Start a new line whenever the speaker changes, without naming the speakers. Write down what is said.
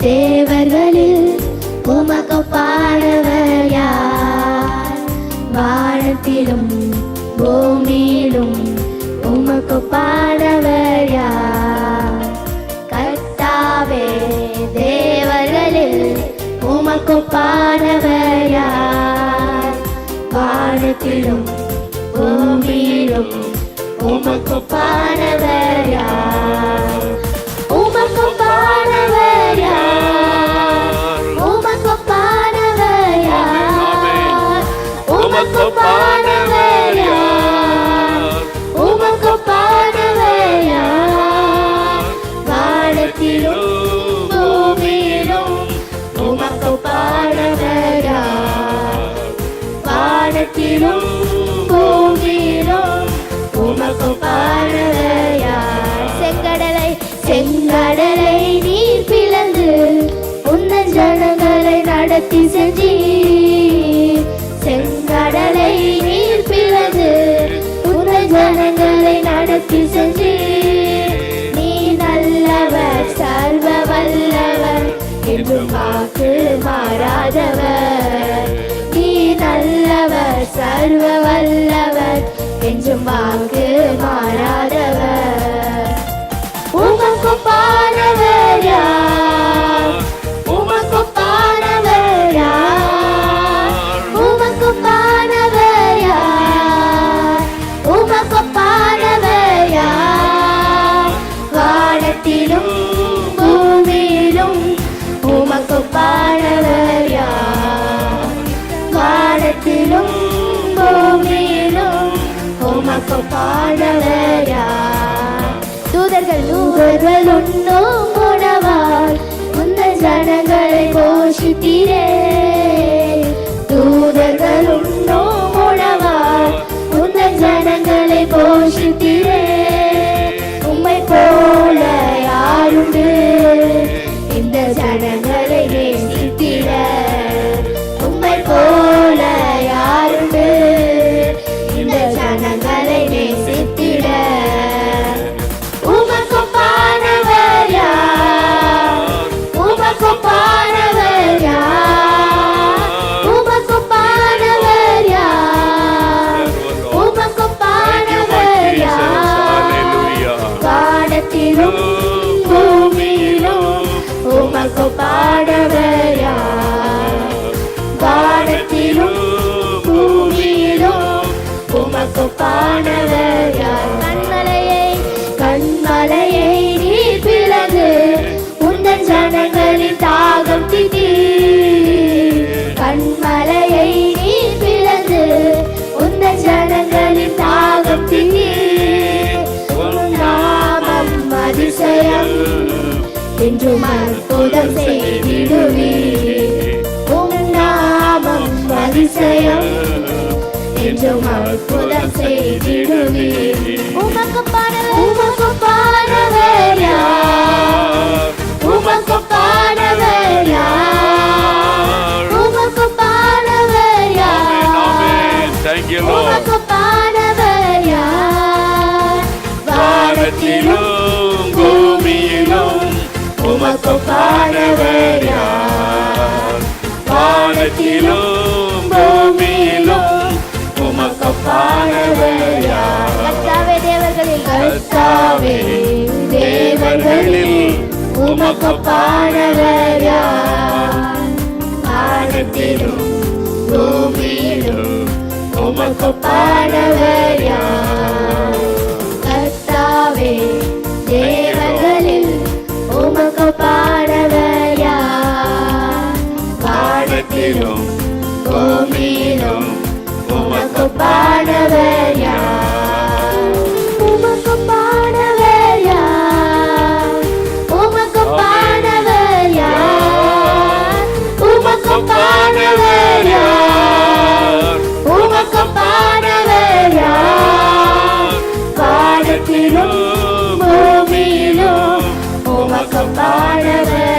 தேவர்களில் உமக்கு பாடவர் யார்? வானத்திலும் பூமியிலும் உமக்கு பாடவர் யார்? கர்த்தாவே தேவர்களில் உமக்கு பாடவர் யார்? வானத்திலும் பூமியிலும் உமக்கு பாடவர் யார்? உமக்கு பாடவர் யார்? உமக்கு பாடவர் யார்? உமக்கு பாடவர் யார்? உமக்கு பாடவர் யார்? வானத்திலும் பூமியிலும் உமக்கு பாடவர் யார்? வானத்திலும் பூமியிலும் உமக்கு பாடவர் யார்? செங்கடலை நீர் பிளந்து உந்தன் ஜனங்களை நடத்தி சென்றீர். செங்கடலை நீர் பிளந்து உந்தன் ஜனங்களை நடத்தி சென்றீர். நீ நல்லவர், சர்வ வல்லவர், என்றும் வாக்கு மாறாதவர். நீ நல்லவர், சர்வ வல்லவர், என்றும் வாக்கு மாறாதவர். உமக்கு பாடவர் யார்? உமக்கு பாடவர் யார்? உமக்கு பாடவர் யார்? உமக்கு பாடவர் யார்? வானத்திலும் பூமியிலும் உமக்கு பாடவர் யார்? வானத்திலும் பூமியிலும் உமக்கு பாடவர் யார்? தூதர்கள் உண்ணும் உணவால் உந்தன் ஜனங்களை போஷித்தீரே. தூதர்கள் உண்ணும் உணவால் உந்தன் ஜனங்களை போஷித்தீரே. உம்மை போல யாருண்டு இந்த ஜனங்களை நேசித்திட? உம்மை போல யாருண்டு இந்த ஜனங்களை நேசித்திட? உமக்கு பாடவர் யார்? உமக்கு பாடவர் யார்? உமக்கு பாடவர் யார்? உமக்கு பாடவர் யார்? வானத்திலும் பூமியிலும் உமக்கு பாடவர் யார்? வானத்திலும் பூமியிலும் உமக்கு பாடவர் யார்? கண்மலையை நீர் பிளந்து உந்தன் ஜனங்களின் தாகம் தீர்த்தீர். கண்மலையை நீர் பிளந்து உந்தன் ஜனங்களின் தாகம் தீர்த்தீர். உம் நாமம் அதிசயம், என்றும் அற்புதம் செய்திடுவீர். உம் நாமம் அதிசயம், என்றும் அற்புதம் செய்திடுவீர். உமக்கு பாடவர் யார்? உமக்கு பாடவர் யார்? உமக்கு பாடவர் யார்? உமக்கு பாடவர் யார்? வானத்திலும் பூமியிலும் உமக்கு பாடவர் யார்? வானத்திலும் பூமியிலும் உமக்கு பாடவர் யார்? கர்த்தாவே தேவர்களில் உமக்கு பாடவர் யார்? வானத்திலும் பூமியிலும் உமக்கு பாடவர் யார்? கர்த்தாவே தேவர்களில் உமக்கு பாடவர் யார்? வானத்திலும் பூமியிலும் உமக்கு பாடவர் யார்? உமக்கு பாடவர் யார்? உமக்கு பாடவர் யார்? உமக்கு பாடவர் யார்? உமக்கு பாடவர் யார்? வானத்திலும் பூமியிலும் உமக்கு பாடவர்